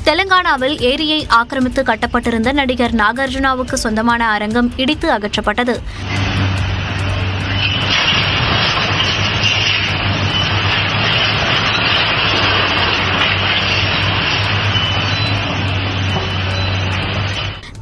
தெலங்கானாவில் ஏரியை ஆக்கிரமித்து கட்டப்பட்டிருந்த நடிகர் நாகார்ஜுனாவுக்கு சொந்தமான அரங்கம் இடித்து அகற்றப்பட்டது.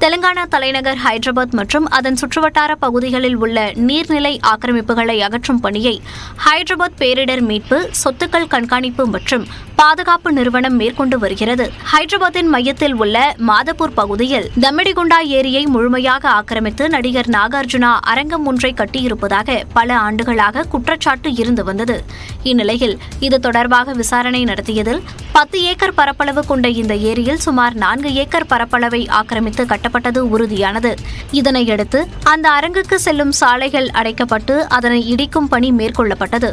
தெலங்கானா தலைநகர் ஹைதராபாத் மற்றும் அதன் சுற்றுவட்டார பகுதிகளில் உள்ள நீர்நிலை ஆக்கிரமிப்புகளை அகற்றும் பணியை ஹைதராபாத் பேரிடர் மீட்பு, சொத்துக்கள் கண்காணிப்பு மற்றும் பாதுகாப்பு நிறுவனம் மேற்கொண்டு வருகிறது. ஹைதராபாத்தின் மையத்தில் உள்ள மாதப்பூர் பகுதியில் தம்மிடிகுண்டா ஏரியை முழுமையாக ஆக்கிரமித்து நடிகர் நாகார்ஜுனா அரங்கம் ஒன்றை கட்டியிருப்பதாக பல ஆண்டுகளாக குற்றச்சாட்டு இருந்து வந்தது. இந்நிலையில் இது தொடர்பாக விசாரணை நடத்தியதில் 10 ஏக்கர் பரப்பளவு கொண்ட இந்த ஏரியில் சுமார் 4 ஏக்கர் பரப்பளவை ஆக்கிரமித்து கட்டப்பட்டது உறுதியானது. இதனையடுத்து அந்த அரங்குக்கு செல்லும் சாலைகள் அடைக்கப்பட்டு அதனை இடிக்கும் பணி மேற்கொள்ளப்பட்டது.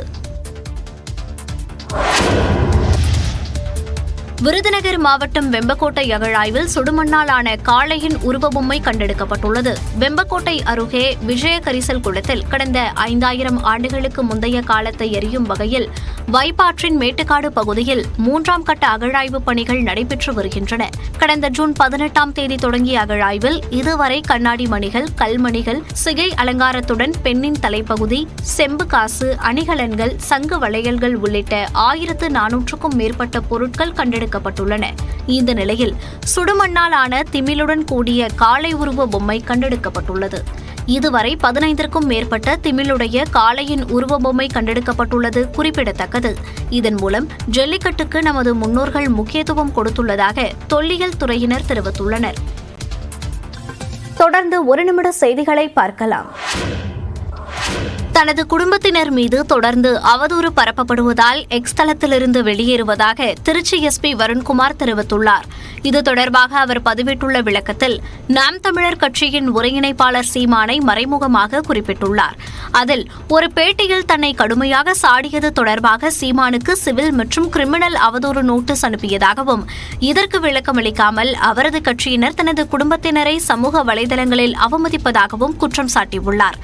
விருதுநகர் மாவட்டம் வெம்பக்கோட்டை அகழாய்வில் சுடுமண்ணால் ஆன காளையின் உருவபொம்மை கண்டெடுக்கப்பட்டுள்ளது. வெம்பக்கோட்டை அருகே விஜய கரிசல் குளத்தில் கடந்த 5000 ஆண்டுகளுக்கு முந்தைய காலத்தை எரியும் வகையில் வைப்பாற்றின் மேட்டுக்காடு பகுதியில் 3ஆம் கட்ட அகழாய்வு பணிகள் நடைபெற்று வருகின்றன. கடந்த ஜூன் 18ஆம் தேதி தொடங்கிய அகழாய்வில் இதுவரை கண்ணாடி மணிகள், கல்மணிகள், சிகை அலங்காரத்துடன் பெண்ணின் தலைப்பகுதி, செம்பு காசு, அணிகலன்கள், சங்கு வளையல்கள் உள்ளிட்ட 1400க்கும் மேற்பட்ட பொருட்கள் கண்டெடுக்கப்பட்டுள்ளன. இந்த நிலையில் சுடுமண்ணால் ஆன திமிலுடன் கூடிய காளை உருவ பொம்மை கண்டெடுக்கப்பட்டுள்ளது. இதுவரை 15க்கும் மேற்பட்ட திமிலுடைய காளையின் உருவ பொம்மை கண்டெடுக்கப்பட்டுள்ளது குறிப்பிடத்தக்கது. இதன் மூலம் ஜல்லிக்கட்டுக்கு நமது முன்னோர்கள் முக்கியத்துவம் கொடுத்துள்ளதாக தொல்லியல் துறையினர் தெரிவித்துள்ளனர். தொடர்ந்து 1 நிமிட செய்திகளை பார்க்கலாம். தனது குடும்பத்தினர் மீது தொடர்ந்து அவதூறு பரப்பப்படுவதால் எக்ஸ் தளத்திலிருந்து வெளியேறுவதாக திருச்சி எஸ்பி வருண்குமார் தெரிவித்துள்ளார். இது தொடர்பாக அவர் பதிவிட்டுள்ள விளக்கத்தில் நாம் தமிழர் கட்சியின் ஒருங்கிணைப்பாளர் சீமானை மறைமுகமாக குறிப்பிட்டுள்ளார். அதில் ஒரு பேட்டியில் தன்னை கடுமையாக சாடியது தொடர்பாக சீமானுக்கு சிவில் மற்றும் கிரிமினல் அவதூறு நோட்டீஸ் அனுப்பியதாகவும், இதற்கு விளக்கமளிக்காமல் அவரது கட்சியினர் தனது குடும்பத்தினரை சமூக வலைதளங்களில் அவமதிப்பதாகவும் குற்றம் சாட்டியுள்ளார்.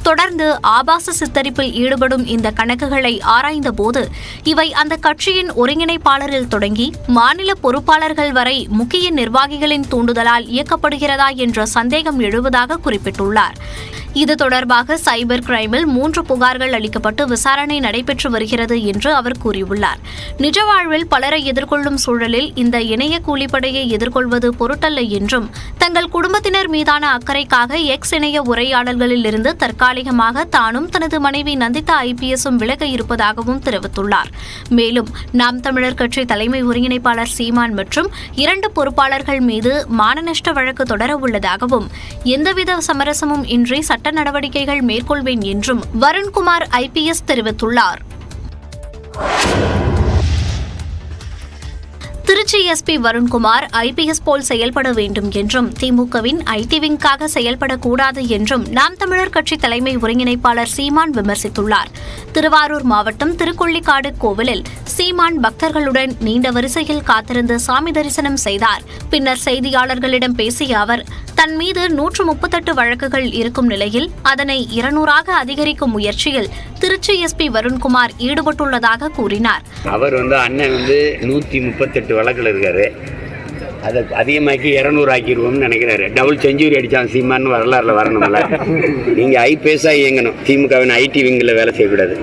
தொடர்ந்து ஆபாச சித்தரிப்பில் ஈடுபடும் இந்த கணக்குகளை ஆராய்ந்தபோது இவை அந்த கட்சியின் ஒருங்கிணைப்பாளரில் தொடங்கி மாநில பொறுப்பாளர்கள் வரை முக்கிய நிர்வாகிகளின் தூண்டுதலால் இயக்கப்படுகிறதா என்ற சந்தேகம் எழுவதாக குறிப்பிட்டுள்ளார். இது தொடர்பாக சைபர் கிரைமில் 3 புகார்கள் அளிக்கப்பட்டு விசாரணை நடைபெற்று வருகிறது என்று அவர் கூறியுள்ளார். நிஜ வாழ்வில் பலரை எதிர்கொள்ளும் சூழலில் இந்த இணைய கூலிப்படையை எதிர்கொள்வது பொருட்டல்ல என்றும், தங்கள் குடும்பத்தினர் மீதான அக்கறைக்காக எக்ஸ் இணைய உரையாடல்களில் இருந்து தற்காலிகமாக தானும் தனது மனைவி நந்திதா IPSம் விலக இருப்பதாகவும் தெரிவித்துள்ளார். மேலும் நாம் தமிழர் கட்சி தலைமை ஒருங்கிணைப்பாளர் சீமான் மற்றும் 2 பொறுப்பாளர்கள் மீது மானநஷ்ட வழக்கு தொடர உள்ளதாகவும், எந்தவித சமரசமும் இன்றி சட்ட நடவடிக்கைகள் மேற்கொள்வேன் என்றும் வருண்குமார் IPS தெரிவித்துள்ளார். திருச்சி எஸ்பி வருண்குமார் IPS போல் செயல்பட வேண்டும் என்றும், திமுகவின் IT விங்காக செயல்படக்கூடாது என்றும் நாம் தமிழர் கட்சி தலைமை ஒருங்கிணைப்பாளர் சீமான் விமர்சித்துள்ளார். திருவாரூர் மாவட்டம் திருக்கொள்ளிக்காடு கோவிலில் சீமான் பக்தர்களுடன் நீண்ட வரிசையில் காத்திருந்து சாமி தரிசனம் செய்தார். பின்னர் செய்தியாளர்களிடம் பேசிய அவர், தன் மீது 138 வழக்குகள் இருக்கும் நிலையில் அதனை 200ஆக அதிகரிக்கும் முயற்சியில் திருச்சி எஸ்பி வருண்குமார் ஈடுபட்டுள்ளதாக கூறினார். அவர் அண்ணன் 138 வழக்கில் இருக்காரு. அதை அதிகமாக்கி 200 ஆக்கிடுவோம்னு நினைக்கிறாரு. டபுள் செஞ்சுரி அடித்தான் சீமான்னு வரலாறுல வரணும்ல. நீங்கள் IPSஆ இயங்கணும், திமுகவின் IT விங்கில் வேலை செய்யக்கூடாது.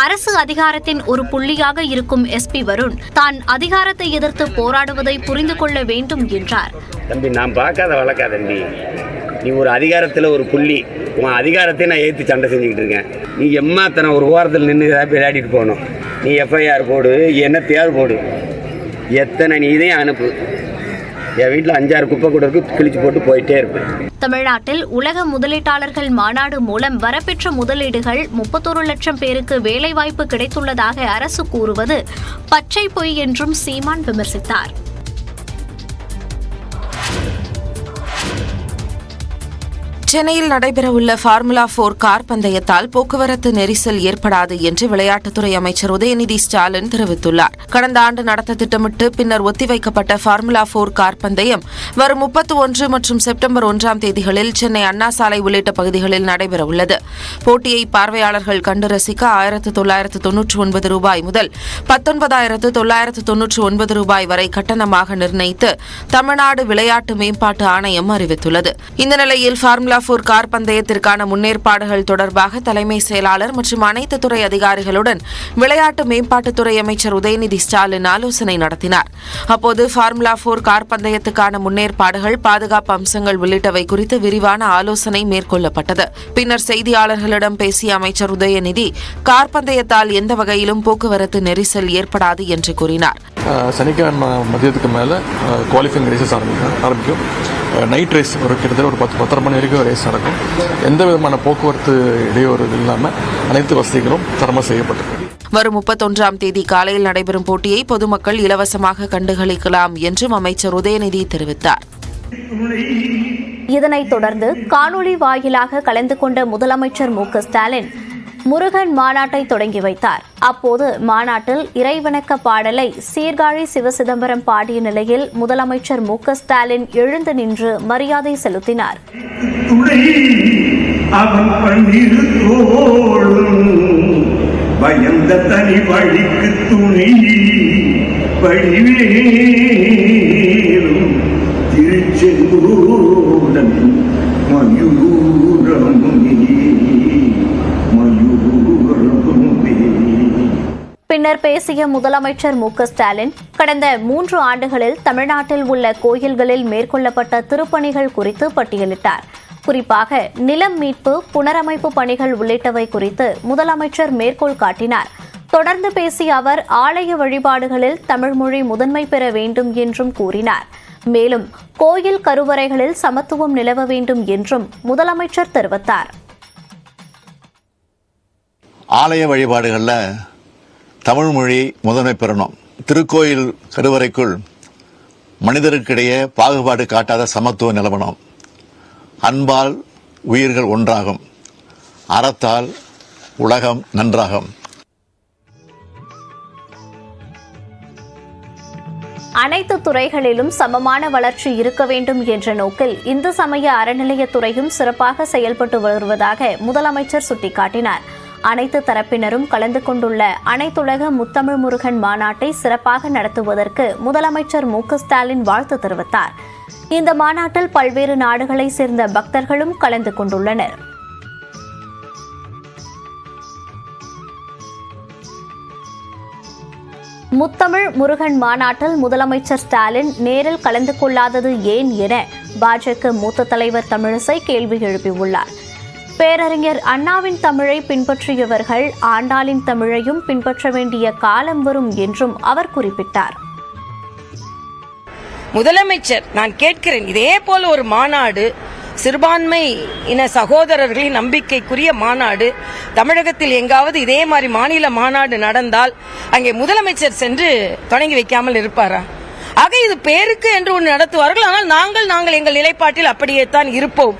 அரசு அதிகாரத்தின் ஒரு புள்ளியாக இருக்கும் எஸ்பி வருண் தான் அதிகாரத்தை எதிர்த்து போராடுவதை புரிந்து கொள்ள வேண்டும் என்றார். தம்பி, நான் பார்க்காத வழக்கா தம்பி. நீ ஒரு அதிகாரத்தில் ஒரு புள்ளி, உன் அதிகாரத்தை நான் ஏற்று சண்டை செஞ்சுக்கிட்டு இருக்கேன். நீ எம்மாத்தனை ஒரு ஓரத்தில் நின்று ஏதாவது விளையாடிட்டு போகணும். நீ FIR போடு, என்னத்தையாவது போடு, எத்தனை நீ இதையும் அனுப்பு. என் வீட்டில் 5-6 குப்பை கூட இருக்கு, கிழிச்சு போட்டு போயிட்டே இருப்பேன். தமிழ்நாட்டில் உலக முதலீட்டாளர்கள் மாநாடு மூலம் வரப்பெற்ற முதலீடுகள் 31 லட்சம் பேருக்கு வேலைவாய்ப்பு கிடைத்துள்ளதாக அரசு கூறுவது பச்சை பொய் என்றும் சீமான் விமர்சித்தார். சென்னையில் நடைபெறவுள்ள ஃபார்முலா 4 கார் பந்தயத்தால் போக்குவரத்து நெரிசல் ஏற்படாது என்று விளையாட்டுத்துறை அமைச்சர் உதயநிதி ஸ்டாலின் தெரிவித்துள்ளார். கடந்த ஆண்டு நடத்த திட்டமிட்டு பின்னர் ஒத்திவைக்கப்பட்ட ஃபார்முலா 4 கார் பந்தயம் வரும் 31 மற்றும் செப்டம்பர் 1ஆம் தேதிகளில் சென்னை அண்ணா சாலை உள்ளிட்ட பகுதிகளில் நடைபெறவுள்ளது. போட்டியை பார்வையாளர்கள் கண்டு ரசிக்க 1999 ரூபாய் முதல் 19,999 ரூபாய் வரை கட்டணமாக நிர்ணயித்து தமிழ்நாடு விளையாட்டு மேம்பாட்டு ஆணையம் அறிவித்துள்ளது. இந்த நிலையில் ஃபார்முலா 4 கார் பந்தயத்திற்கான முன்னேற்பாடுகள் தொடர்பாக தலைமை செயலாளர் மற்றும் அனைத்து துறை அதிகாரிகளுடன் விளையாட்டு மேம்பாட்டுத்துறை அமைச்சர் உதயநிதி ஸ்டாலின் ஆலோசனை நடத்தினார். அப்போது ஃபார்முலா 4 கார் பந்தயத்துக்கான முன்னேற்பாடுகள், பாதுகாப்பு அம்சங்கள் உள்ளிட்டவை குறித்து விரிவான ஆலோசனை மேற்கொள்ளப்பட்டது. பின்னர் செய்தியாளர்களிடம் பேசிய அமைச்சர் உதயநிதி கார் பந்தயத்தால் எந்த வகையிலும் போக்குவரத்து நெரிசல் ஏற்படாது என்று கூறினார். சனிக்கிழமை மதியத்துக்கு மேலே குவாலிஃபைங் ரேசஸ் ஆரம்பிக்கும். நைட் ரேஸ் கிட்டத்தட்ட ஒரு 10-10:30 மணி வரைக்கும் ரேஸ் நடக்கும். எந்த விதமான போக்குவரத்து இடையூறு இல்லாமல் அனைத்து வசதிகளும் தரமாக செய்யப்பட்டிருக்கு. வரும் 31ஆம் தேதி காலையில் நடைபெறும் போட்டியை பொதுமக்கள் இலவசமாக கண்டுகளிக்கலாம் என்றும் அமைச்சர் உதயநிதி தெரிவித்தார். இதனைத் தொடர்ந்து காணொலி வாயிலாக கலந்து கொண்ட முதலமைச்சர் மு.க.ஸ்டாலின் முருகன் மாநாட்டை தொடங்கி வைத்தார். அப்போது மாநாட்டில் இறைவணக்க பாடலை சீர்காழி சிவசிதம்பரம் பாடிய நிலையில் முதலமைச்சர் மு.க.ஸ்டாலின் எழுந்து நின்று மரியாதை செலுத்தினார். பின்னர் பேசிய முதலமைச்சர் மு.க.ஸ்டாலின் கடந்த 3 ஆண்டுகளில் தமிழ்நாட்டில் உள்ள கோயில்களில் மேற்கொள்ளப்பட்ட திருப்பணிகள் குறித்து பட்டியலிட்டார். குறிப்பாக நிலம் மீட்பு, புனரமைப்பு பணிகள் உள்ளிட்டவை குறித்து முதலமைச்சர் மேற்கோள் காட்டினார். தொடர்ந்து பேசிய அவர் ஆலய வழிபாடுகளில் தமிழ்மொழி முதன்மை பெற வேண்டும் என்றும் கூறினார். மேலும் கோயில் கருவறைகளில் சமத்துவம் நிலவ வேண்டும் என்றும் முதலமைச்சர் தெரிவித்தார். ஆலய வழிபாடுகளில் தமிழ் மொழி முதன்மை பெறணும். திருக்கோயில் கருவறைக்குள் மனிதருக்கிடையே பாகுபாடு காட்டாத சமத்துவம் நிலவணும். அன்பால் உயிர்கள் ஒன்றாகும், அறத்தால் உலகம் நன்றாகும். அனைத்து துறைகளிலும் சமமான வளர்ச்சி இருக்க வேண்டும் என்ற நோக்கில் இந்து சமய அறநிலையத்துறையும் சிறப்பாக செயல்பட்டு வருவதாக முதலமைச்சர் சுட்டிக்காட்டினார். அனைத்து தரப்பினரும் கலந்து கொண்டுள்ள அனைத்துலக முத்தமிழ் முருகன் மாநாட்டை சிறப்பாக நடத்துவதற்கு முதலமைச்சர் மு.க.ஸ்டாலின் வாழ்த்து தெரிவித்தார். இந்த மாநாட்டில் பல்வேறு நாடுகளைச் சேர்ந்த பக்தர்களும் கலந்து கொண்டுள்ளனர். முத்தமிழ் முருகன் மாநாட்டில் முதலமைச்சர் ஸ்டாலின் நேரில் கலந்து கொள்ளாதது ஏன் என பாஜக மூத்த தலைவர் தமிழிசை கேள்வி எழுப்பியுள்ளார். பேரறிஞர் அண்ணாவின் தமிழை பின்பற்றியவர்கள் ஆண்டாளின் தமிழையும் பின்பற்ற வேண்டிய காலம் வரும் என்றும் அவர் குறிப்பிட்டார். முதலமைச்சர், நான் கேட்கிறேன், இதே போல ஒரு மாநாடு, சிறுபான்மை இன சகோதரர்களின் நம்பிக்கைக்குரிய மாநாடு தமிழகத்தில் எங்காவது இதே மாதிரி மாநில மாநாடு நடந்தால் அங்கே முதலமைச்சர் சென்று தொடங்கி வைக்காமல் இருப்பாரா? ஆக இது பேருக்கு என்று ஒன்று நடத்துவார்கள். ஆனால் நாங்கள் எங்கள் நிலைப்பாட்டில் அப்படியே தான் இருப்போம்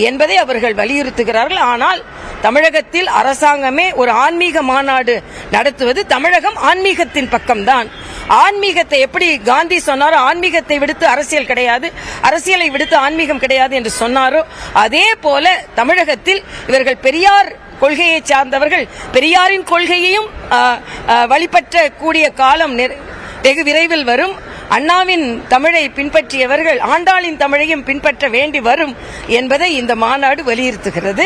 என்பதை அவர்கள் வலியுறுத்துகிறார்கள். ஆனால் தமிழகத்தில் அரசாங்கமே ஒரு ஆன்மீக மாநாடு நடத்துவது, தமிழகம் ஆன்மீகத்தின் பக்கம்தான். ஆன்மீகத்தை எப்படி காந்தி சொன்னாரோ, ஆன்மீகத்தை விடுத்து அரசியல் கிடையாது, அரசியலை விடுத்து ஆன்மீகம் கிடையாது என்று சொன்னாரோ, அதே போல தமிழகத்தில் இவர்கள் பெரியார் கொள்கையை சார்ந்தவர்கள், பெரியாரின் கொள்கையையும் வழிபற்றக்கூடிய காலம் வெகு விரைவில் வரும். அண்ணாவின் தமிழை பின்பற்றியவர்கள் ஆண்டாளின் தமிழையும் பின்பற்ற வேண்டி வரும் என்பதை இந்த மாநாடு வலியுறுத்துகிறது.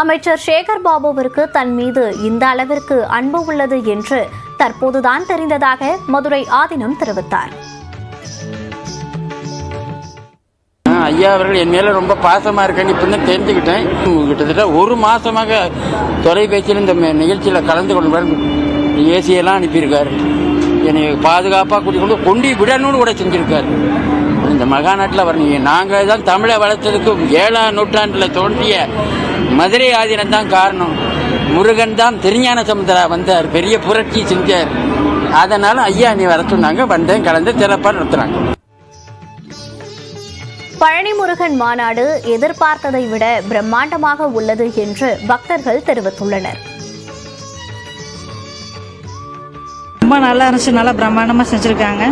அமைச்சர் சேகர் பாபுவிற்கு தன் மீது இந்த அளவிற்கு அன்பு உள்ளது என்று தற்போதுதான் தெரிந்ததாக மதுரை ஆதீனம் தெரிவித்தார். ஐயா அவர்கள் என் மேல ரொம்ப பாசமா இருக்கேன்னு இப்ப தான் தெரிஞ்சுக்கிட்டேன். கிட்டத்தட்ட 1 மாசமாக தொலைபேசியில் இந்த நிகழ்ச்சியில கலந்து கொள்வார். ஏசியெல்லாம் அனுப்பியிருக்காரு. என்னை பாதுகாப்பாக கூட்டிக் கொண்டு விடணும்னு கூட செஞ்சிருக்காரு. இந்த மகாநாட்டில் வரீங்க. நாங்கள் தான் தமிழை வளர்த்ததுக்கு 7ஆம் நூற்றாண்டில் தோன்றிய மதுரை ஆதீனம் தான் காரணம். முருகன் தான் திருஞான சமுத்திரா வந்தார், பெரிய புரட்சி செஞ்சார். அதனால ஐயா நீ வர சொன்னாங்க, வந்தேன், கலந்து சிறப்பாக நடத்துறாங்க. பழனி முருகன் மாநாடு எதிர்பார்த்ததை விட பிரம்மாண்டமாக உள்ளது என்று பக்தர்கள் தெரிவித்துள்ளனர். ரொம்ப நல்லா இருந்துச்சு, நல்லா பிரம்மாண்டமாக செஞ்சுருக்காங்க.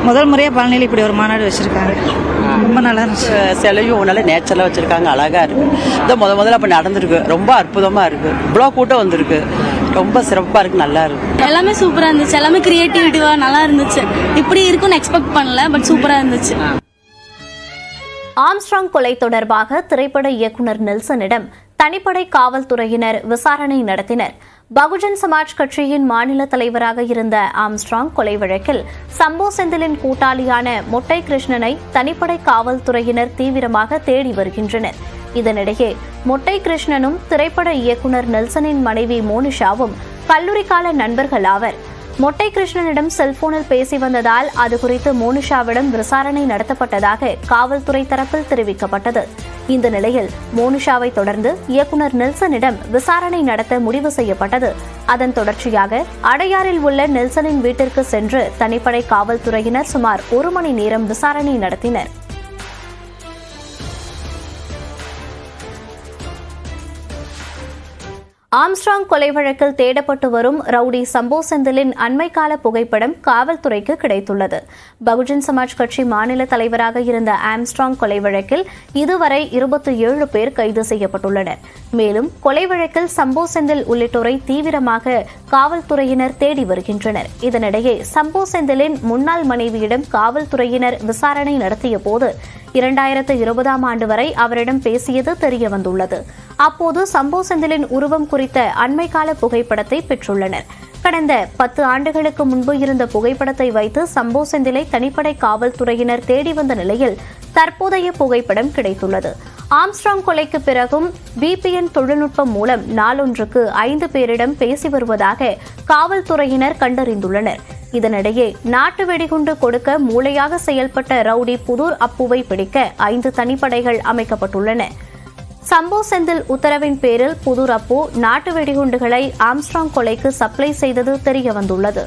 முதல் முறையாக பழனியில் இப்படி ஒரு மாநாடு வச்சுருக்காங்க. ரொம்ப நல்லா இருந்துச்சு. சிலையும் நல்லா நேச்சுரலாக வச்சுருக்காங்க, அழகாக இருக்குது. இதான் முதல்ல அப்போ நடந்திருக்கு, ரொம்ப அற்புதமாக இருக்குது. இவ்வளோ கூட்டம் வந்திருக்கு, ரொம்ப சிறப்பாக இருக்குது, நல்லா இருக்குது. எல்லாமே சூப்பராக இருந்துச்சு, எல்லாமே கிரியேட்டிவிட்டிவாக நல்லா இருந்துச்சு. இப்படி இருக்கும்னு எக்ஸ்பெக்ட் பண்ணல, பட் சூப்பராக இருந்துச்சு. ஆம்ஸ்ட்ராங் கொலை தொடர்பாக திரைப்பட இயக்குநர் நெல்சனிடம் தனிப்படை காவல்துறையினர் விசாரணை நடத்தினர். பகுஜன் சமாஜ் கட்சியின் மாநில தலைவராக இருந்த ஆம்ஸ்ட்ராங் கொலை வழக்கில் சம்போ செந்திலின் கூட்டாளியான மொட்டை கிருஷ்ணனை தனிப்படை காவல்துறையினர் தீவிரமாக தேடி வருகின்றனர். இதனிடையே மொட்டை கிருஷ்ணனும் திரைப்பட இயக்குநர் நெல்சனின் மனைவி மோனிஷாவும் கல்லூரிக்கால நண்பர்கள் ஆவர். மொட்டை கிருஷ்ணனிடம் செல்போனில் பேசி வந்ததால் அது குறித்து மோனிஷாவிடம் விசாரணை நடத்தப்பட்டதாக காவல்துறை தரப்பில் தெரிவிக்கப்பட்டது. இந்த நிலையில் மோனிஷாவை தொடர்ந்து இயக்குநர் நெல்சனிடம் விசாரணை நடத்த முடிவு செய்யப்பட்டது. அதன் தொடர்ச்சியாக அடையாறில் உள்ள நெல்சனின் வீட்டிற்கு சென்று தனிப்படை காவல்துறையினர் சுமார் 1 மணி நேரம் விசாரணை நடத்தினர். ஆம்ஸ்ட்ராங் கொலை வழக்கில் தேடப்பட்டு வரும் ரவுடி சம்போ செந்திலின் அண்மைக்கால புகைப்படம் காவல்துறைக்கு கிடைத்துள்ளது. பகுஜன் சமாஜ் கட்சி மாநில தலைவராக இருந்த ஆம்ஸ்ட்ராங் கொலை வழக்கில் இதுவரை 27 பேர் கைது செய்யப்பட்டுள்ளனர். மேலும் கொலை வழக்கில் சம்போ செந்தில் உள்ளிட்டோரை தீவிரமாக காவல்துறையினர் தேடி வருகின்றனர். இதனிடையே சம்போ செந்திலின் முன்னாள் மனைவியிடம் காவல்துறையினர் விசாரணை நடத்திய போது 2020ஆம் ஆண்டு வரை அவரிடம் பேசியது தெரியவந்துள்ளது. அப்போது சம்போ செந்திலின் உருவம் குறித்த அண்மைக்கால புகைப்படத்தை பெற்றுள்ளனர். கடந்த 10 ஆண்டுகளுக்கு முன்பு இருந்த புகைப்படத்தை வைத்து சம்போ செந்திலை தனிப்படை காவல்துறையினர் தேடி வந்த நிலையில் தற்போதைய புகைப்படம் கிடைத்துள்ளது. ஆம்ஸ்ட்ராங் கொலைக்கு பிறகும் VPN தொழில்நுட்பம் மூலம் நாளொன்றுக்கு 5 பேரிடம் பேசி வருவதாக காவல்துறையினர் கண்டறிந்துள்ளனர். இதனிடையே நாட்டு வெடிகுண்டு கொடுக்க மூளையாக செயல்பட்ட ரவுடி புதூர் அப்புவை பிடிக்க 5 தனிப்படைகள் அமைக்கப்பட்டுள்ளன. சம்போ செந்தில் உத்தரவின் பேரில் புதூர் அப்பு நாட்டு வெடிகுண்டுகளை ஆம்ஸ்ட்ராங் கொலைக்கு சப்ளை செய்தது தெரியவந்துள்ளது.